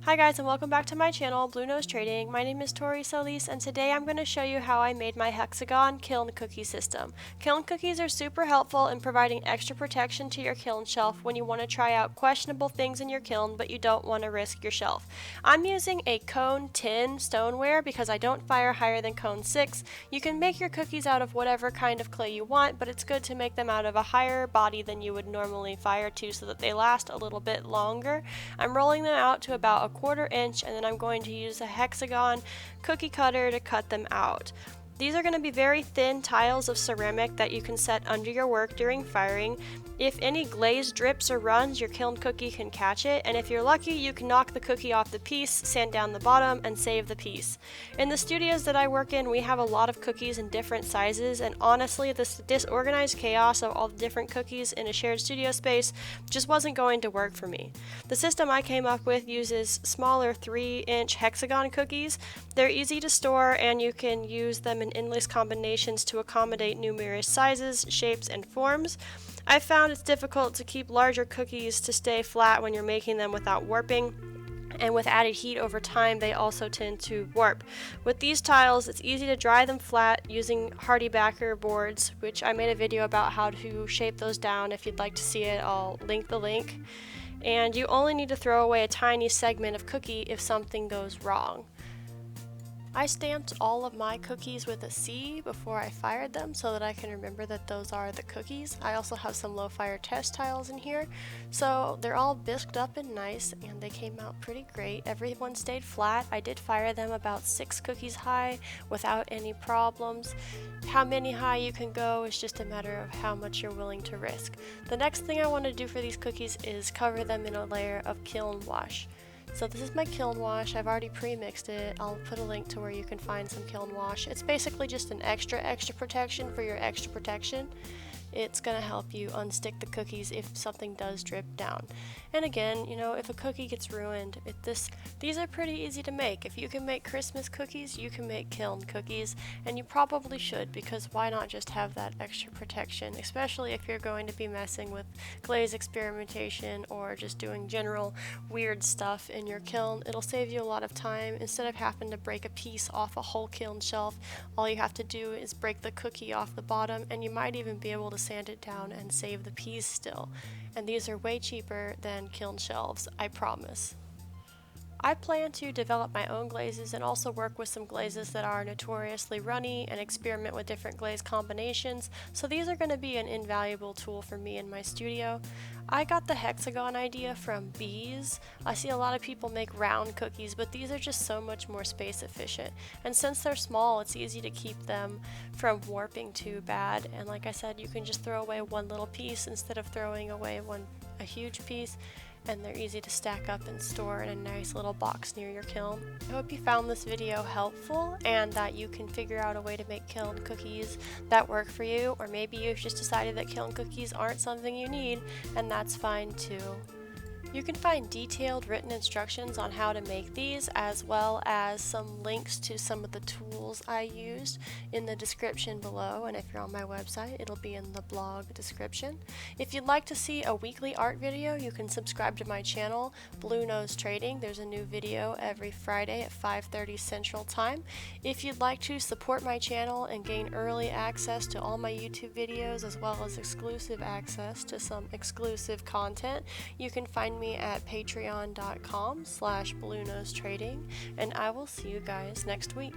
Hi guys, and welcome back to my channel, Blue Nose Trading. My name is Tori Solis, and today I'm going to show you how I made my Hexagon Kiln cookie system. Kiln cookies are super helpful in providing extra protection to your kiln shelf when you want to try out questionable things in your kiln but you don't want to risk your shelf. I'm using a cone 10 stoneware because I don't fire higher than cone 6. You can make your cookies out of whatever kind of clay you want, but it's good to make them out of a higher body than you would normally fire to so that they last a little bit longer. I'm rolling them out to about a 1/4 inch, and then I'm going to use a Hexagon cookie cutter to cut them out. These are going to be very thin tiles of ceramic that you can set under your work during firing. If any glaze drips or runs, your kiln cookie can catch it, and if you're lucky, you can knock the cookie off the piece, sand down the bottom, and save the piece. In the studios that I work in, we have a lot of cookies in different sizes, and honestly, this disorganized chaos of all the different cookies in a shared studio space just wasn't going to work for me. The system I came up with uses smaller 3-inch hexagon cookies. They're easy to store, and you can use them in endless combinations to accommodate numerous sizes, shapes, and forms. I found it's difficult to keep larger cookies to stay flat when you're making them without warping, and with added heat over time they also tend to warp. With these tiles, it's easy to dry them flat using HardieBacker boards, which I made a video about how to shape those down. If you'd like to see it, I'll link the link. And you only need to throw away a tiny segment of cookie if something goes wrong. I stamped all of my cookies with a C before I fired them so that I can remember that those are the cookies. I also have some low fire test tiles in here, so they're all bisqued up and nice, and they came out pretty great. Everyone stayed flat. I did fire them about 6 cookies high without any problems. How many high you can go is just a matter of how much you're willing to risk. The next thing I want to do for these cookies is cover them in a layer of Kiln Wash. So this is my Kiln Wash. I've already pre-mixed it. I'll put a link to where you can find some Kiln Wash. It's basically just an extra protection for your extra protection. It's going to help you unstick the cookies if something does drip down. And again, you know, if a cookie gets ruined, these are pretty easy to make. If you can make Christmas cookies, you can make kiln cookies, and you probably should, because why not just have that extra protection, especially if you're going to be messing with glaze experimentation or just doing general weird stuff in your kiln. It'll save you a lot of time. Instead of having to break a piece off a whole kiln shelf, all you have to do is break the cookie off the bottom, and you might even be able to sand it down and save the piece still. And these are way cheaper than kiln shelves, I promise. I plan to develop my own glazes and also work with some glazes that are notoriously runny and experiment with different glaze combinations, so these are going to be an invaluable tool for me in my studio. I got the hexagon idea from Bisque. I see a lot of people make round cookies, but these are just so much more space efficient, and since they're small, it's easy to keep them from warping too bad. And like I said, you can just throw away one little piece instead of throwing away a huge piece, and they're easy to stack up and store in a nice little box near your kiln. I hope you found this video helpful and that you can figure out a way to make kiln cookies that work for you, or maybe you've just decided that kiln cookies aren't something you need, and that's fine too. You can find detailed written instructions on how to make these, as well as some links to some of the tools I used in the description below, and if you're on my website, it'll be in the blog description. If you'd like to see a weekly art video, you can subscribe to my channel, Blue Nose Trading. There's a new video every Friday at 5:30 Central Time. If you'd like to support my channel and gain early access to all my YouTube videos, as well as exclusive access to some exclusive content, you can find me at patreon.com/BlueNoseTrading, and I will see you guys next week.